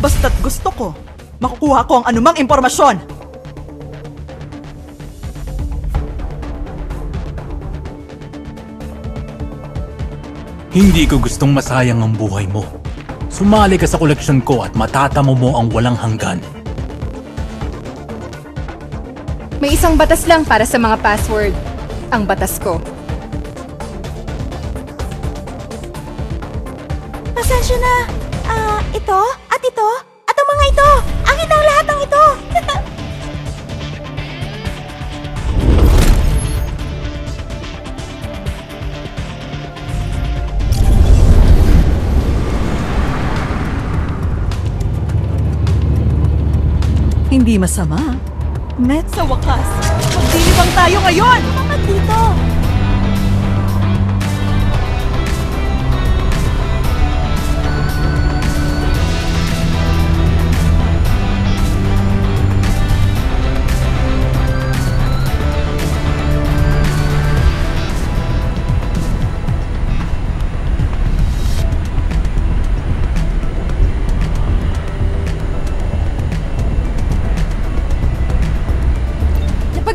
Basta't gusto ko, makukuha ko ang anumang impormasyon. Hindi ko gustong masayang ang buhay mo. Sumali ka sa koleksyon ko at matatamo mo ang walang hanggan. May isang batas lang para sa mga password. Ang batas ko. Pasensya na. Ito? At ito? At ang mga ito? Akin ang lahat ng ito! Hindi masama. Net sa wakas, magdilibang tayo ngayon! Kapag dito!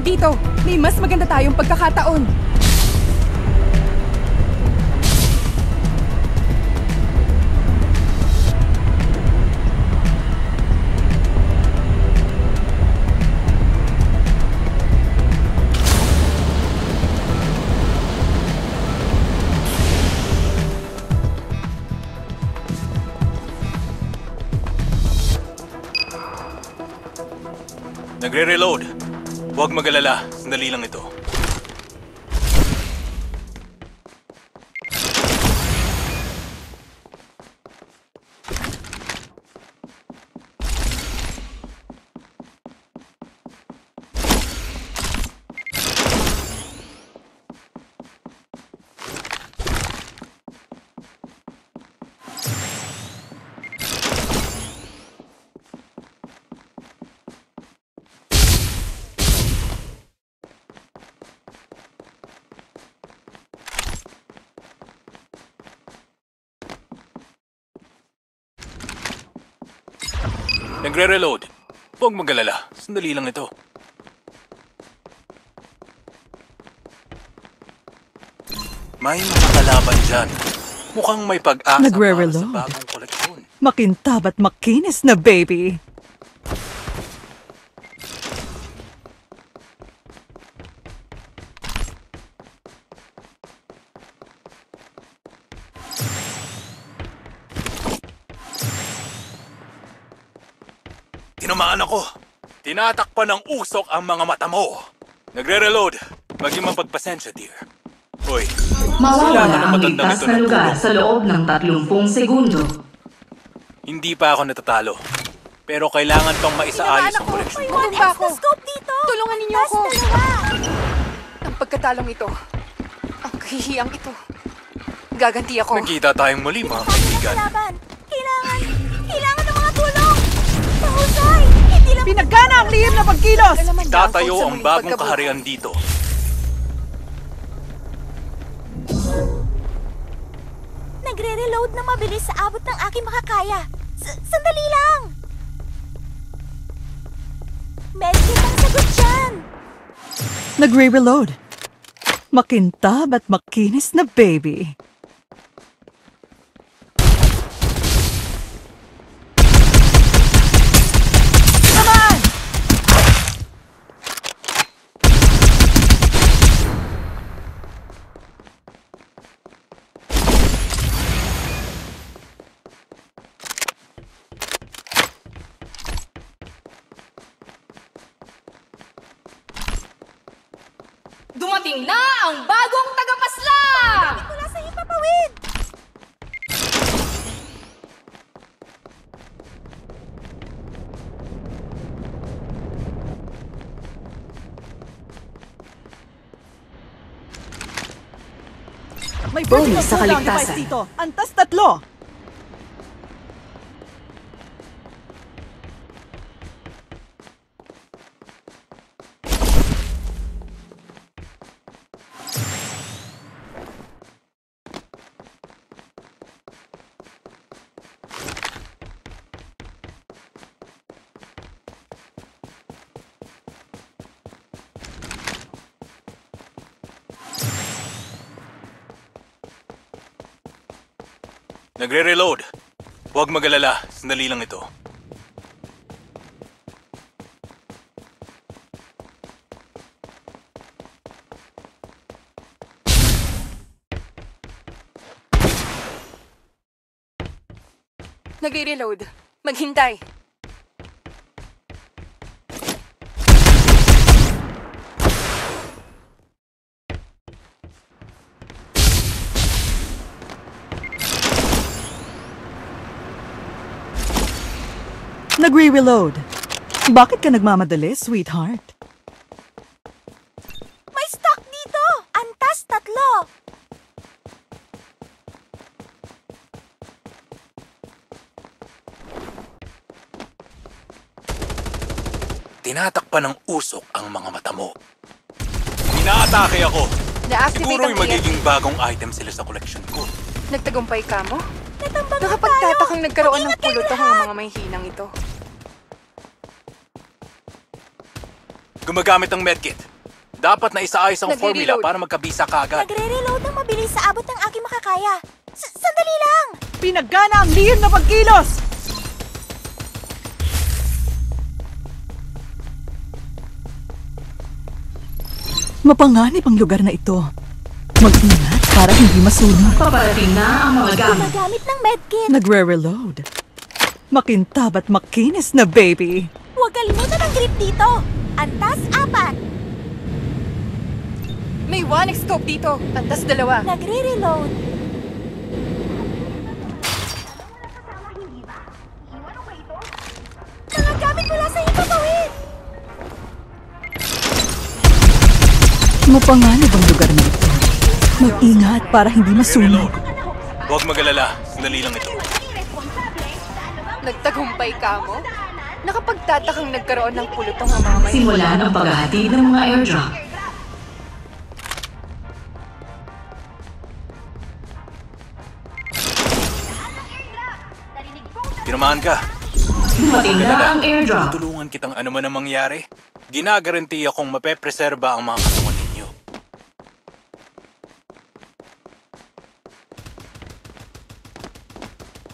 Dito, may mas maganda tayong pagkakataon. Nagre-reload. Huwag mag-alala. Sandali lang ito. Nagre-reload. Huwag mag-alala. Sandali lang ito. May mga kalaban dyan. Mukhang may pag-asa para sa Nagre-reload. bagong koleksyon. Makintab at makinis na baby. Tinamaan ako. Tinatakpan ng usok ang mga mata mo. Nagre-reload. Maging mapagpasensya, dear. Hoy, Mawawala ang ligtas na lugar sa loob ng 30 segundo. hindi pa ako natatalo. Pero kailangan pang maisaayos ang koleksyon. May Tulong 1x ba ako? na scope dito! Tulungan ninyo Mas ako. dalawa! Ang pagkatalong ito. Ang kahihiyang ito. Gaganti ako. Nagkita tayong muli, mga kaibigan. Kalaban! Kailangan ng mga tulong! Mahusay! Hindi lang Pinagana ang lihim na pagkilos! Tatayo ang bagong kaharian dito. nagre-reload na mabilis sa abot ng aking makakaya. Sandali lang! Medkit ang sagot dyan! Nagre-reload. Makintab at makinis na baby. Naman! Dumating na ang bagong tagapasla! Wala sa ipapawid! May Bonus vertical sa cooldown kaligtasan. device dito. Antas 3. Nagre-reload. Huwag mag-alala. Sandali lang ito. Nagre-reload. Maghintay. Nagre-reload. Bakit ka nagmamadali, sweetheart? May stock dito! Antas 3! Tinatakpan ng usok ang mga mata mo. Inaatake ako. Na-activate Siguro'y ang magiging bagong item sila sa collection ko. Nagtagumpay ka mo? Natambangan Nakapagtatakang nagkaroon ng Mag-ingat kayong pulutong lahat! ang mga may hinang ito. Gumagamit ng medkit. Dapat na isaayos ang formula Nagre-reload. para magkabisa ka agad. Nagre-reload ng mabilis sa abot ng aking makakaya. Sandali lang! Pinagana ang lihim na pagkilos! Mapanganib ang lugar na ito. Mag-ingat para hindi masunog. Paparating na ang mga gamit. Gumagamit ng medkit. Nagre-reload. Makintab at makinis na baby. Huwag kalimutan ang grip dito. Antas 4. May one scope dito. Antas 2. Nagre-reload. Mga gamit mula sa ipapawid. Mapanganib ang lugar na ito. Mag-ingat para hindi masunog. Huwag mag-alala. Sandali lang ito. Nagtagumpay ka mo? Nakapagtatakang nagkaroon ng pulutong ang mga may Simula ng paghahatid ng mga airdrop. Tinamaan ka. Dumating na ang airdrop. Tutulungan kitang ano man ang mangyari. Ginagaranti akong mapepreserba ang mga katawan ninyo.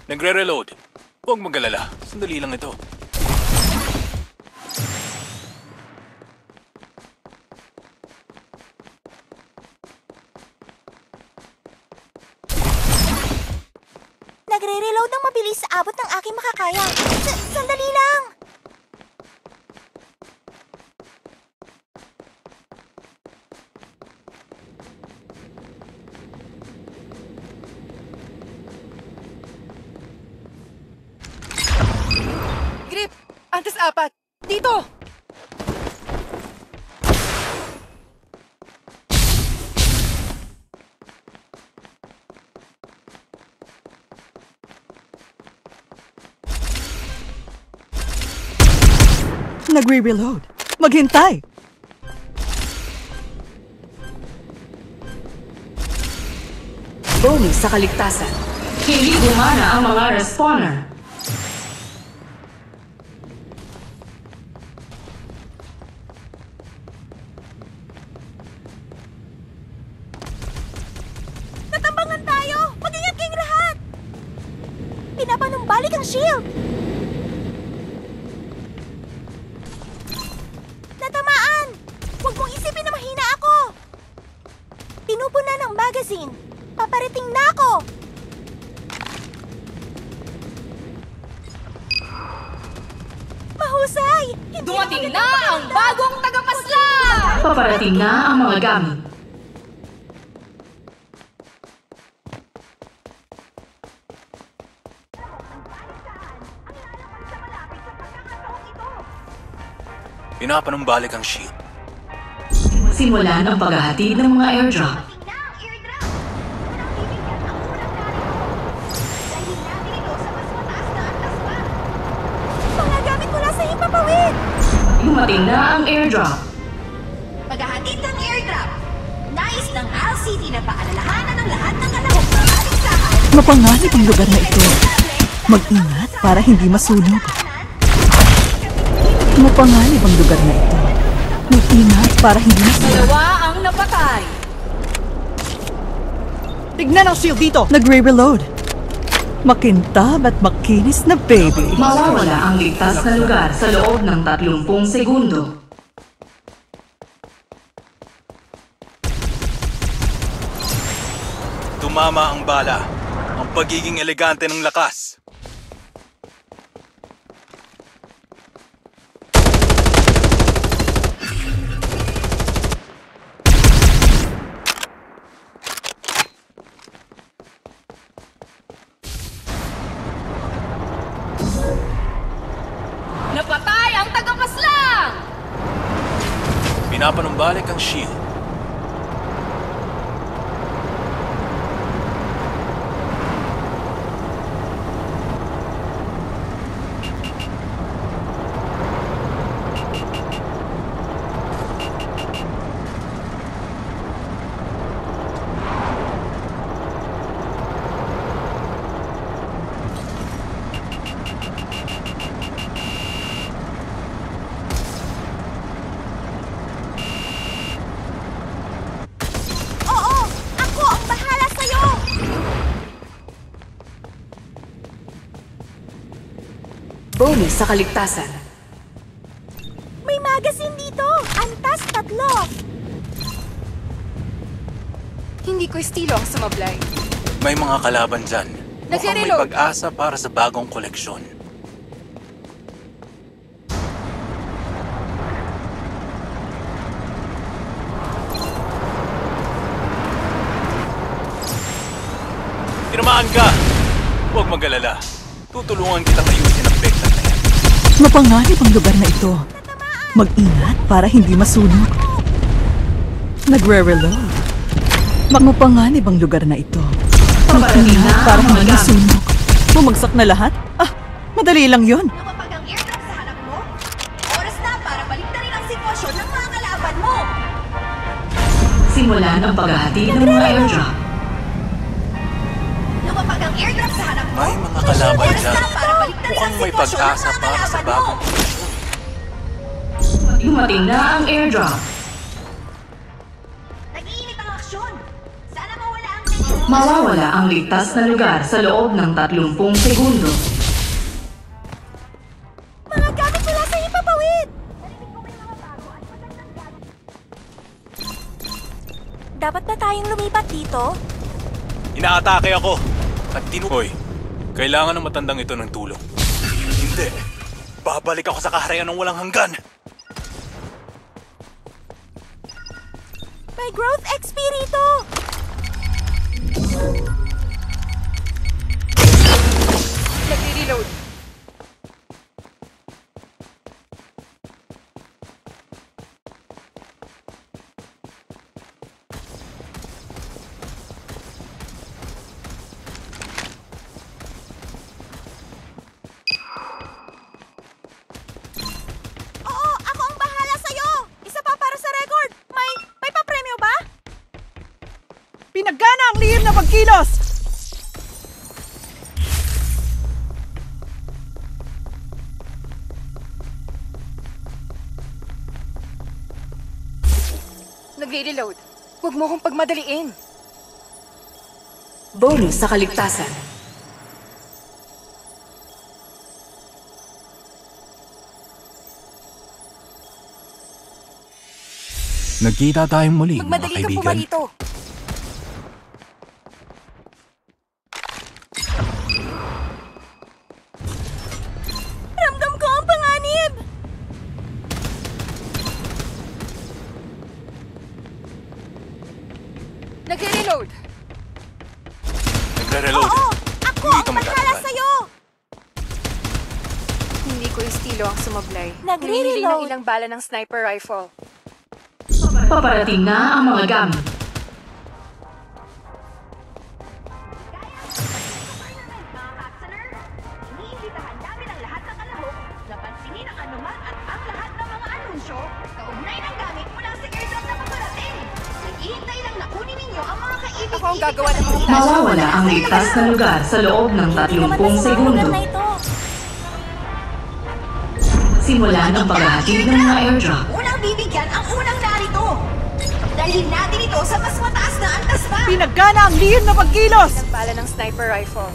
Nagre-reload. Huwag mag-alala. Sandali lang ito. Nagre-reload ng mabilis sa abot ng aking makakaya. Sandali lang! grip. Antas 4. Dito! Nagre-reload. Maghintay! Bumi sa kaligtasan. Hindi gumana ang mga respawner. Natambangan tayo! Mag-ingat kayong lahat! Pinapanumbalik ang shield! Natamaan! Huwag mong isipin na mahina ako! Pinupuna ng magazine! Paparating na ako! Mahusay! Hindi Dumating ako na ang bagong tagapasla! Paparating na ang mga gamit. Pinapanumbalik ang shield. Simula ng paghahatid ng mga airdrop. Mga gamit mula sa ipapawid! Dumating na ang airdrop. Paghahatid ng airdrop, nais ng HAL City na paalalahanan ng lahat ng kalahok ng ating saan. Mapanganib ang lugar na ito. Mag-ingat para hindi masunog. Mapanganib ang lugar na ito. Mag-ingat para hindi masunog. Dalawa ang napatay. Tignan ang shield dito! Nagre-reload. Makintab at makinis na baby. Mawawala ang ligtas na lugar sa loob ng 30 segundo. Tumama ang bala. Ang pagiging elegante ng lakas. Napatay ang tagapaslang! Pinapanumbalik ang shield. Oo! Ako ang bahala sa'yo! Bonus sa kaligtasan. May magazine dito! Antas 3! Hindi ko estilo ang sumablay. May mga kalaban dyan. Mukhang may Nagre-reload. pag-asa para sa bagong koleksyon. Tinamaan ka! Huwag mag-alala. Tutulungan kitang ayusin ang bigla na yan. Mapanganib ang lugar na ito. Mag-ingat para hindi masunog. Nagre-reload. Mapanganib ang lugar na ito. Paparating na Para ang mga hindi gamit. masunog. Bumagsak na lahat? Ah, madali lang yon. Lumapag ang airdrop sa hanap mo? Oras na para baliktarin ang sitwasyon ng mga kalaban mo! Simulan ang paghahatid ng mga airdrop. Lumapag ang airdrop sa hanap mo? May mga kalaban Oras dyan. na para baliktarin Mukhang ang may sitwasyon ng pag-asa mga para sa kalaban mo! bagong koleksyon. Dumating na ang airdrop. Nag-iinit ang aksyon! Sana mawala ang Mawawala ang ligtas na lugar sa loob ng 30 segundo. mga gamit mula sa ipapawid! Narinig ko may mga bago at magandang gamit. Dapat ba tayong lumipat dito? Inaatake ako at tinukoy. Kailangan ng matandang ito ng tulong. Hindi. Babalik ako sa kaharian ng walang hanggan. May growth XP rito! Nagre-reload. Oo, ako ang bahala sa'yo! Isa pa para sa record! May papremyo ba? Pinagana ang lihim na pagkilos! Nagre-reload. Huwag mo akong pagmadaliin. Bonus sa kaligtasan. Nagkita tayong muli, mga Magmadali kang kaibigan. pumalito. Ramdam ko ang panganib! Nagre-reload. Nagre-reload. Oo, ako Hindi ang ito bahala magtatagal. sa'yo! Hindi ko estilo ang sumablay. Nagre-reload. Hinihili ng ilang bala ng sniper rifle. Paparating na ang mga gamit. Iniimbitahan namin ang lahat ng kalahok na pansinin ang anuman at ang lahat ng mga anunsyo kaugnay ng gamit mula sa airdrop na paparating. Naghihintay lang na kunin ninyo ang mga kaibig-ibig. Ako ang gagawa ng mga flash. Mawawala ang ligtas na lugar sa loob ng 30 segundo. Simulan ang paghahatid ng mga airdrop. Unang bibigyan ang unang narito. Dalhin natin ito sa mas mataas na antas pa. Pinagana ang lihim na pagkilos! Ilang bala ng sniper rifle.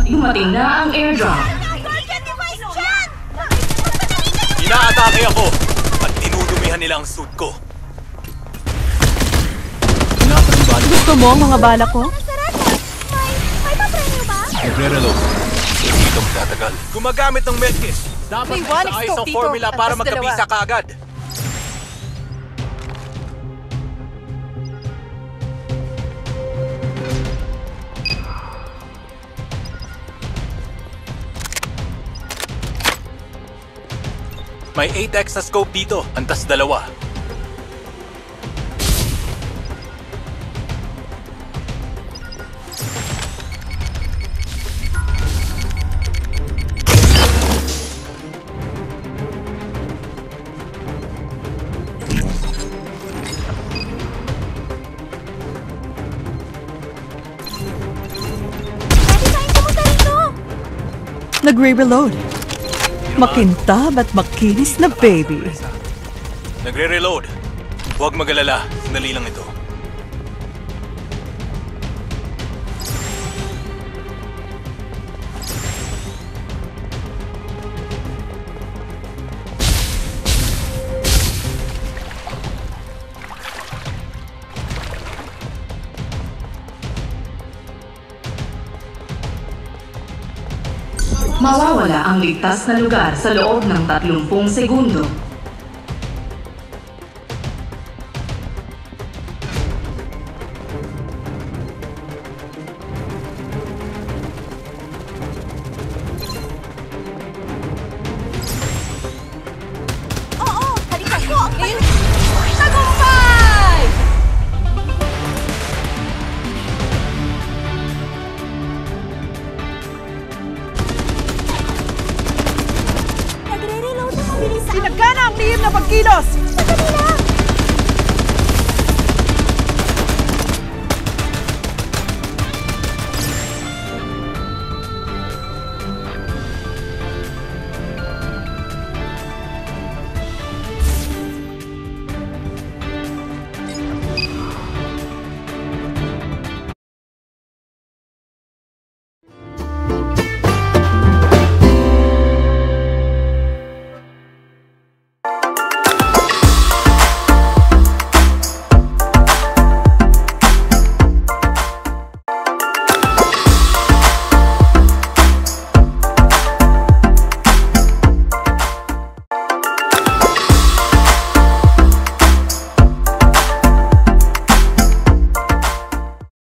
Dumating na ang airdrop. Inaatake ako at tinudumihan nila ang suit ko. Gusto mo ang mga bala ko? Nagre-reload. Dito magtatagal. Gumagamit ng medkit. Dapat May one sa scope isang dito formula at para mas magkabisa dalawa. kaagad. May 8x na scope dito. Antas dalawa. Nagre-reload. Makintab at makinis na baby. Nagre-reload. Huwag mag-alala. Sandali lang ito. Mawawala ang ligtas na lugar sa loob ng 30 segundo. Oo, halika ko ang tagumpay! Nagre-reload na mabilis sa Sinagana ang lihim na pagkilos! Madali